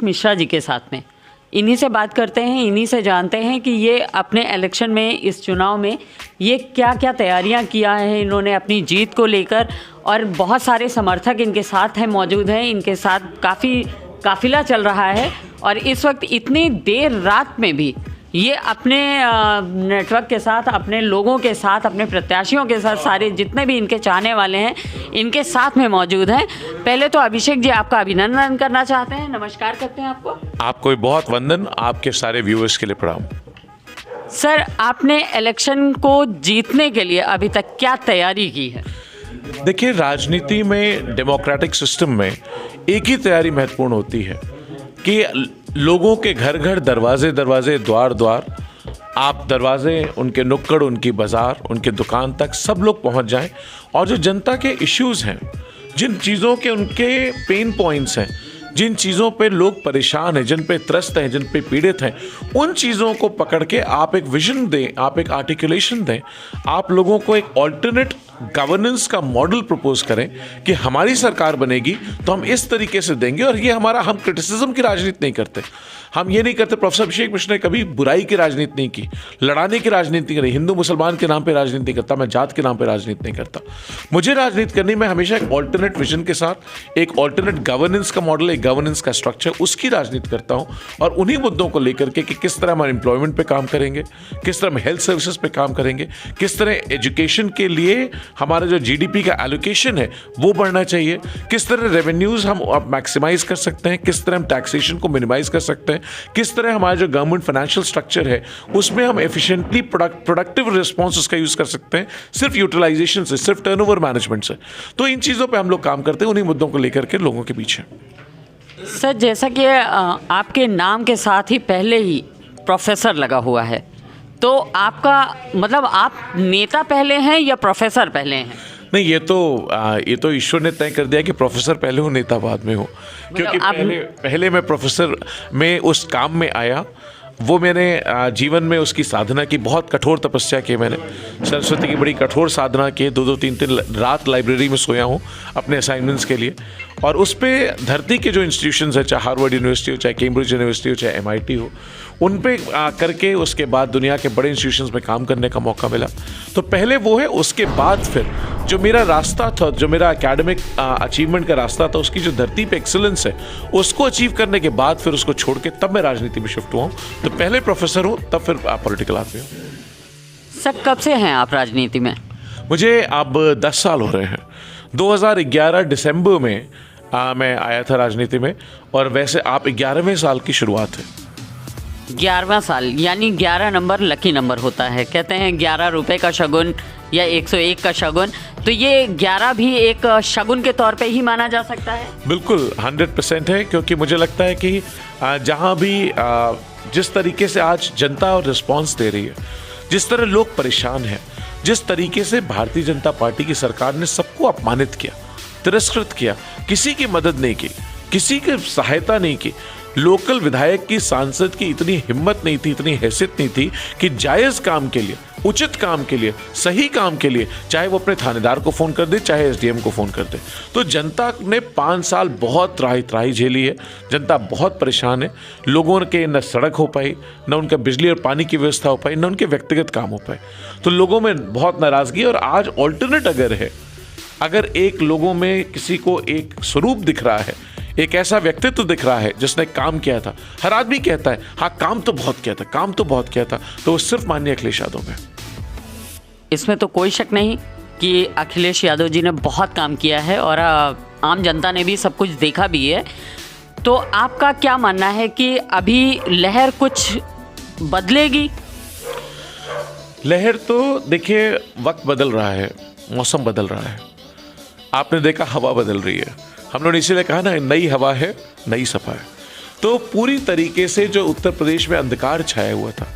मिश्रा जी के साथ में। इन्हीं से बात करते हैं, इन्हीं से जानते हैं कि ये अपने इलेक्शन में, इस चुनाव में ये क्या क्या तैयारियां किया है इन्होंने अपनी जीत को लेकर। और बहुत सारे समर्थक इनके साथ हैं, मौजूद हैं, इनके साथ काफ़ी काफिला चल रहा है। और इस वक्त इतनी देर रात में भी ये अपने नेटवर्क के साथ, अपने लोगों के साथ, अपने प्रत्याशियों के साथ, सारे जितने भी इनके चाहने वाले हैं इनके साथ में मौजूद हैं। पहले तो अभिषेक जी आपका अभिनंदन करना चाहते हैं, नमस्कार करते हैं आपको। आपको भी बहुत वंदन, आपके सारे व्यूअर्स के लिए प्रणाम। सर, आपने इलेक्शन को जीतने के लिए अभी तक क्या तैयारी की है? देखिए, राजनीति में, डेमोक्रेटिक सिस्टम में एक ही तैयारी महत्वपूर्ण होती है कि लोगों के घर घर, दरवाजे दरवाजे, द्वार द्वार, आप दरवाजे, उनके नुक्कड़, उनकी बाज़ार, उनके दुकान तक सब लोग पहुंच जाएं। और जो जनता के इश्यूज़ हैं, जिन चीज़ों के उनके पेन पॉइंट्स हैं, जिन चीज़ों पे लोग परेशान हैं, जिन पे त्रस्त हैं, जिन पे पीड़ित हैं, उन चीज़ों को पकड़ के आप एक विजन दें, आप एक आर्टिकुलेशन दें, आप लोगों को एक ऑल्टरनेट गवर्नेंस का मॉडल प्रपोज करें कि हमारी सरकार बनेगी तो हम इस तरीके से देंगे। और ये हम क्रिटिसिज्म की राजनीति नहीं करते, हम ये नहीं करते। प्रोफेसर अभिषेक मिश्रा ने कभी बुराई की राजनीति नहीं की, लड़ाने की राजनीति नहीं करी, हिंदू मुसलमान के नाम पे राजनीति नहीं करता, मैं जात के नाम पे राजनीति नहीं करता। मुझे राजनीति करनी, मैं हमेशा एक ऑल्टरनेट विजन के साथ, एक ऑल्टरनेट गवर्नेंस का मॉडल, एक गवर्नेंस का स्ट्रक्चर, उसकी राजनीति करता हूँ। और उन्हीं मुद्दों को लेकर के कि किस तरह हम एम्प्लॉयमेंट पे काम करेंगे, किस तरह हम हेल्थ सर्विसेज पे काम करेंगे, किस तरह एजुकेशन के लिए हमारा जो जीडीपी का एलोकेशन है वो बढ़ना चाहिए, किस तरह रेवेन्यूज हम मैक्सिमाइज कर सकते हैं, किस तरह हम टैक्सेशन को मिनिमाइज कर सकते हैं, किस तरह हमारा जो गवर्नमेंट फाइनेंशियल स्ट्रक्चर है उसमें हम एफिशिएंटली प्रोडक्टिव रिस्पॉन्स उसका यूज कर सकते हैं, सिर्फ यूटिलाइजेशन से, सिर्फ टर्नओवर मैनेजमेंट से। तो इन चीज़ों पे हम लोग काम करते हैं, उन्हीं मुद्दों को लेकर के लोगों के पीछे। सर, जैसा कि आपके नाम के साथ ही पहले ही प्रोफेसर लगा हुआ है, तो आपका मतलब आप नेता पहले हैं या प्रोफेसर पहले हैं? नहीं, ये तो ईश्वर ने तय कर दिया कि प्रोफेसर पहले हो, नेता बाद में हो। क्योंकि पहले मैं प्रोफेसर में उस काम में आया, वो मैंने जीवन में उसकी साधना की, बहुत कठोर तपस्या की मैंने, सरस्वती की बड़ी कठोर साधना की, 2-2 3-3 रात लाइब्रेरी में सोया हूँ अपने असाइनमेंट्स के लिए। और उस पर धरती के जो इंस्टीट्यूशंस है, चाहे हार्वर्ड यूनिवर्सिटी हो, चाहे कैम्ब्रिज यूनिवर्सिटी हो, चाहे एमआईटी हो, उन पे करके उसके बाद दुनिया के बड़े इंस्टीट्यूशंस में काम करने का मौका मिला। तो पहले वो है, उसके बाद फिर जो मेरा रास्ता था, जो मेरा एकेडमिक अचीवमेंट का रास्ता था, उसकी जो धरती पे एक्सीलेंस है उसको अचीव करने के बाद फिर उसको छोड़ के तब मैं राजनीति में शिफ्ट हुआ हूँ। तो पहले प्रोफेसर हूँ, तब फिर पॉलिटिकल आदमी हूँ। सर, कब से हैं आप राजनीति में? मुझे अब 10 साल हो रहे हैं। 2011 दिसंबर में मैं आया था राजनीति में, और वैसे आप 11वें साल की शुरुआत है। 11वां साल, यानी 11 नंबर लकी नंबर होता है। कहते हैं 11 रुपये का शगुन या 101 का शगुन, तो ये 11 भी एक शगुन के तौर पे ही माना जा सकता है? बिल्कुल 100% है, क्योंकि मुझे लगता है कि जहाँ भी जिस तरीके से आज जनता और रिस्पॉन्स दे रही है, जिस तरह लोग परेशान हैं, जिस तरीके से भारतीय जनता पार्टी की सरकार ने सबको अपमानित किया, तिरस्कृत किया, किसी की मदद नहीं की, किसी की सहायता नहीं की, लोकल विधायक की, सांसद की इतनी हिम्मत नहीं थी, इतनी हैसियत नहीं थी कि जायज़ काम के लिए, उचित काम के लिए, सही काम के लिए, चाहे वो अपने थानेदार को फ़ोन कर दे, चाहे एसडीएम को फ़ोन कर दे। तो जनता ने 5 साल बहुत त्राही झेली है, जनता बहुत परेशान है। लोगों के न सड़क हो पाई, न उनका बिजली और पानी की व्यवस्था हो पाई, न उनके व्यक्तिगत काम हो पाए। तो लोगों में बहुत नाराज़गी। और आज ऑल्टरनेट अगर एक लोगों में किसी को एक स्वरूप दिख रहा है, एक ऐसा व्यक्तित्व दिख रहा है जिसने काम किया था, हर आदमी कहता है हाँ काम तो बहुत किया था, काम तो बहुत किया था, तो वो सिर्फ माननीय अखिलेश यादव में। इसमें तो कोई शक नहीं कि अखिलेश यादव जी ने बहुत काम किया है, और आम जनता ने भी सब कुछ देखा भी है। तो आपका क्या मानना है कि अभी लहर कुछ बदलेगी? लहर तो देखिए, वक्त बदल रहा है, मौसम बदल रहा है, आपने देखा हवा बदल रही है। हम लोगों ने इसीलिए कहा ना, नई हवा है, नई सफा है। तो पूरी तरीके से जो उत्तर प्रदेश में अंधकार छाया हुआ था,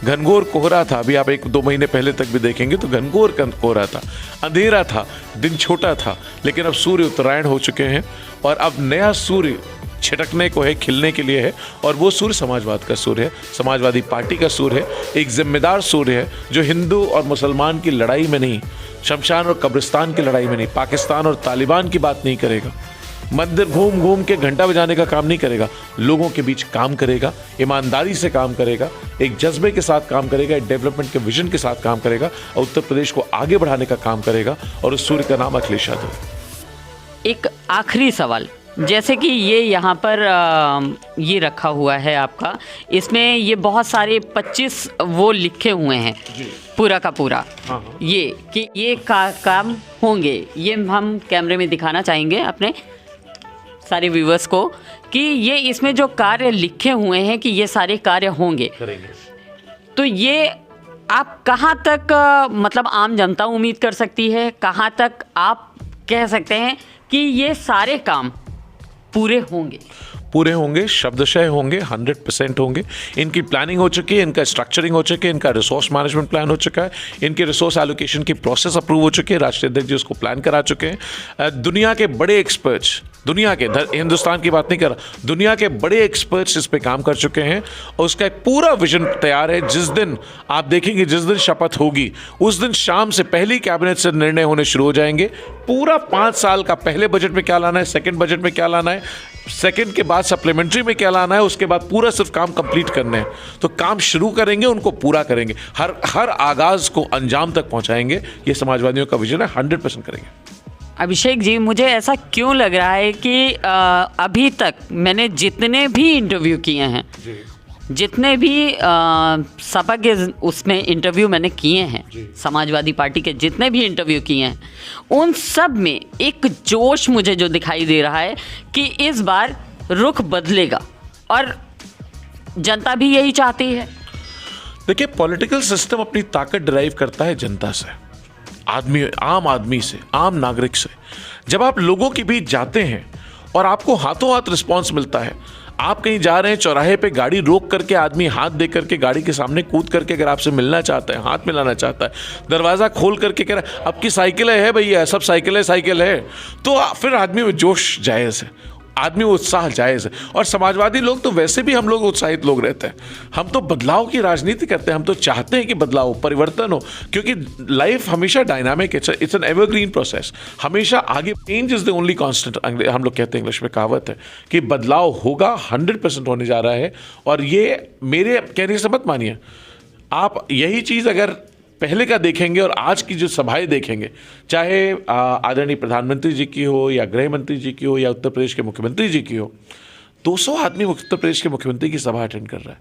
घनघोर कोहरा था, अभी आप 1-2 महीने पहले तक भी देखेंगे तो घनघोर कोहरा था, अंधेरा था, दिन छोटा था, लेकिन अब सूर्य उत्तरायण हो चुके हैं और अब नया सूर्य छिटकने को है, खिलने के लिए है। और वो सूर्य समाजवाद का सूर्य है, समाजवादी पार्टी का सूर्य है, एक जिम्मेदार सूर्य है, जो हिंदू और मुसलमान की लड़ाई में नहीं, शमशान और कब्रिस्तान की लड़ाई में नहीं, पाकिस्तान और तालिबान की बात नहीं करेगा, मंदिर घूम घूम के घंटा बजाने का काम नहीं करेगा, लोगों के बीच काम करेगा, ईमानदारी से काम करेगा, एक जज्बे के साथ काम करेगा, एक डेवलपमेंट के विजन के साथ काम करेगा और उत्तर प्रदेश को आगे बढ़ाने का काम करेगा। और उस सूर्य का नाम अखिलेश यादव है। एक आखिरी सवाल, जैसे कि ये यहाँ पर ये रखा हुआ है आपका, इसमें ये बहुत सारे 25 वो लिखे हुए हैं पूरा का पूरा। हाँ। ये कि ये काम होंगे, ये हम कैमरे में दिखाना चाहेंगे अपने सारे व्यूवर्स को कि ये इसमें जो कार्य लिखे हुए हैं कि ये सारे कार्य होंगे, तो ये आप कहाँ तक मतलब आम जनता उम्मीद कर सकती है, कहाँ तक आप कह सकते हैं कि ये सारे काम पूरे होंगे? पूरे होंगे, शब्दशः होंगे, 100% होंगे। इनकी प्लानिंग हो चुकी है, इनका स्ट्रक्चरिंग हो चुकी है, इनका रिसोर्स मैनेजमेंट प्लान हो चुका है, इनके रिसोर्स एलोकेशन की प्रोसेस अप्रूव हो चुकी है, राष्ट्रीय अध्यक्ष जी उसको प्लान करा चुके हैं। दुनिया के बड़े एक्सपर्ट्स, दुनिया के, हिंदुस्तान की बात नहीं कर रहा, दुनिया के बड़े एक्सपर्ट्स इस पे काम कर चुके हैं और उसका एक पूरा विजन तैयार है। जिस दिन आप देखेंगे, जिस दिन शपथ होगी उस दिन शाम से पहले कैबिनेट से निर्णय होने शुरू हो जाएंगे। पूरा 5 साल का पहले बजट में क्या लाना है, सेकंड बजट में क्या लाना है, सेकंड के बाद सप्लीमेंट्री में क्या लाना है, उसके बाद पूरा सिर्फ काम कंप्लीट करने हैं। तो काम शुरू करेंगे, उनको पूरा करेंगे, हर आगाज को अंजाम तक पहुंचाएंगे। ये समाजवादियों का विजन है, 100% करेंगे। अभिषेक जी, मुझे ऐसा क्यों लग रहा है कि अभी तक मैंने जितने भी इंटरव्यू किए हैं, जितने भी सपा के उसमें इंटरव्यू मैंने किए हैं, समाजवादी पार्टी के जितने भी इंटरव्यू किए हैं, उन सब में एक जोश मुझे जो दिखाई दे रहा है कि इस बार रुख बदलेगा और जनता भी यही चाहती है। देखिए, पॉलिटिकल सिस्टम अपनी ताकत ड्राइव करता है जनता से, आम आदमी से, आम नागरिक से। जब आप लोगों के बीच जाते हैं और आपको हाथों हाथ रिस्पॉन्स मिलता है, आप कहीं जा रहे हैं, चौराहे पे गाड़ी रोक करके आदमी हाथ दे करके गाड़ी के सामने कूद करके अगर आपसे मिलना चाहता है, हाथ मिलाना चाहता है, दरवाज़ा खोल करके कह रहा है आपकी साइकिल है भैया, सब साइकिल है, तो फिर आदमी में जोश जायज़ है, आदमी उत्साह जायज़ है। और समाजवादी लोग तो वैसे भी हम लोग उत्साहित लोग रहते हैं। हम तो बदलाव की राजनीति करते हैं, हम तो चाहते हैं कि बदलाव हो, परिवर्तन हो, क्योंकि लाइफ हमेशा डायनामिक है, इट्स एन एवरग्रीन प्रोसेस, हमेशा आगे। Change is the only constant, हम लोग कहते हैं, इंग्लिश में कहावत है कि बदलाव होगा, 100% होने जा रहा है। और ये मेरे कहने से मत मानिए, आप यही चीज़ अगर पहले का देखेंगे और आज की जो सभाएं देखेंगे, चाहे आदरणीय प्रधानमंत्री जी की हो या गृह मंत्री जी की हो या उत्तर प्रदेश के मुख्यमंत्री जी की हो, 200 आदमी उत्तर प्रदेश के मुख्यमंत्री की सभा अटेंड कर रहा है।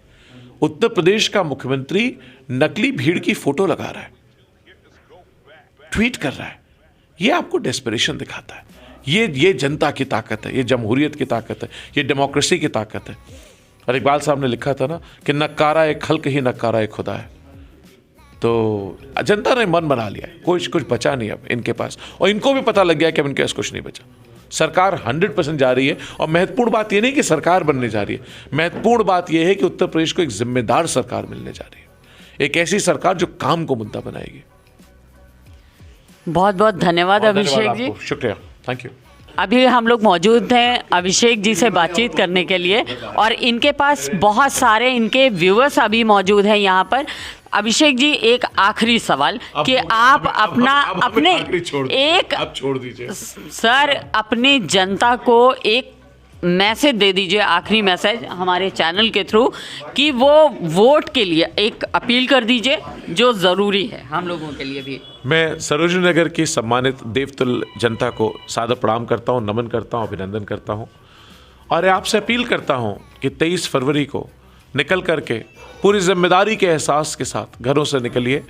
उत्तर प्रदेश का मुख्यमंत्री नकली भीड़ की फोटो लगा रहा है, ट्वीट कर रहा है। ये आपको डेस्परेशन दिखाता है। ये जनता की ताकत है, ये जमहूरियत की ताकत है, ये डेमोक्रेसी की ताकत है। और इकबाल साहब ने लिखा था ना कि नक्कारा एक खल्क ही नक्कारा एक खुदा है। तो जनता ने मन बना लिया है, कुछ बचा नहीं अब इनके पास, और इनको भी पता लग गया कि अब इनके पास कुछ नहीं बचा। सरकार 100% जा रही है। और महत्वपूर्ण बात यह नहीं कि सरकार बनने जा रही है, महत्वपूर्ण बात यह है कि उत्तर प्रदेश को एक जिम्मेदार सरकार मिलने जा रही है, एक ऐसी सरकार जो काम को मुद्दा बनाएगी। बहुत बहुत धन्यवाद अभिषेक जी, शुक्रिया, थैंक यू। अभी हम लोग मौजूद हैं अभिषेक जी से बातचीत करने के लिए, और इनके पास बहुत सारे इनके व्यूअर्स अभी मौजूद हैं यहाँ पर। अभिषेक जी, एक आखिरी सवाल कि आप अपने एक छोड़ दीजिए सर, अपनी जनता को एक मैसेज दे दीजिए, आखिरी मैसेज हमारे चैनल के थ्रू, कि वो वोट के लिए एक अपील कर दीजिए जो ज़रूरी है हम लोगों के लिए भी। मैं सरोजनी नगर की सम्मानित देवतुल्य जनता को सादर प्रणाम करता हूँ, नमन करता हूँ, अभिनंदन करता हूँ, और आपसे अपील करता हूँ कि 23 फरवरी को निकल करके पूरी जिम्मेदारी के एहसास के साथ घरों से निकलिए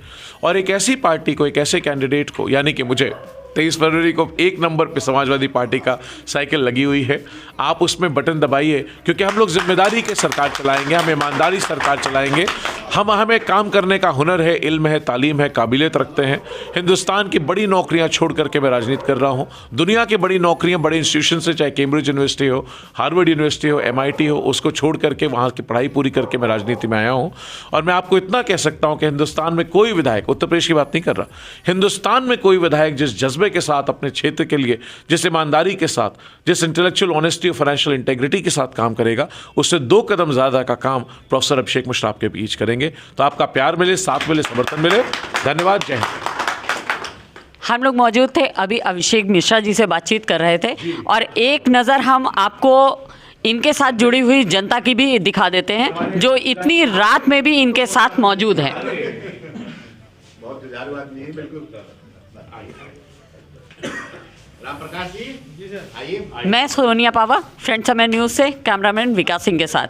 और एक ऐसी पार्टी को, एक ऐसे कैंडिडेट को, यानी कि मुझे 23 फरवरी को 1 नंबर पे समाजवादी पार्टी का साइकिल लगी हुई है, आप उसमें बटन दबाइए, क्योंकि हम लोग जिम्मेदारी के सरकार चलाएंगे, हम ईमानदारी सरकार चलाएंगे। हमें काम करने का हुनर है, इल्म है, तालीम है, काबिलियत रखते हैं। हिंदुस्तान की बड़ी नौकरियां छोड़ करके मैं राजनीति कर रहा हूं। दुनिया की बड़ी नौकरियां बड़े इंस्टीट्यूशन से, चाहे कैम्ब्रिज यूनिवर्सिटी हो, हार्वर्ड यूनिवर्सिटी हो, MIT हो, उसको छोड़ करके, वहाँ की पढ़ाई पूरी करके मैं राजनीति में आया हूँ। और मैं आपको इतना कह सकता हूँ कि हिंदुस्तान में कोई विधायक, उत्तर प्रदेश की बात नहीं कर रहा, हिंदुस्तान में कोई विधायक जिस जज्बे के साथ अपने क्षेत्र के लिए, जिस ईमानदारी के साथ, जिस इंटेलेक्चुअल ऑनेस्टी और फाइनेंशियल इंटेग्रिटी के साथ काम करेगा, उससे 2 कदम ज़्यादा का काम प्रोफेसर अभिषेक मिश्रा आपके बीच करेंगे। तो आपका प्यार मिले, साथ मिले, समर्थन मिले। धन्यवाद, जय हिंद। हम लोग मौजूद थे, अभी अभिषेक मिश्रा जी से बातचीत कर रहे थे और एक नज़र हम आपको इनके साथ जुड़ी हुई जनता की भी दिखा देते हैं जो इतनी रात में भी इनके साथ मौजूद है। बहुत जुझारू आदमी है, बिल्कुल। राम प्रकाश जी आइए। मैं सोनिया पावा, फ्रेंड समय न्यूज़ से कैमरामैन विकास सिंह के साथ।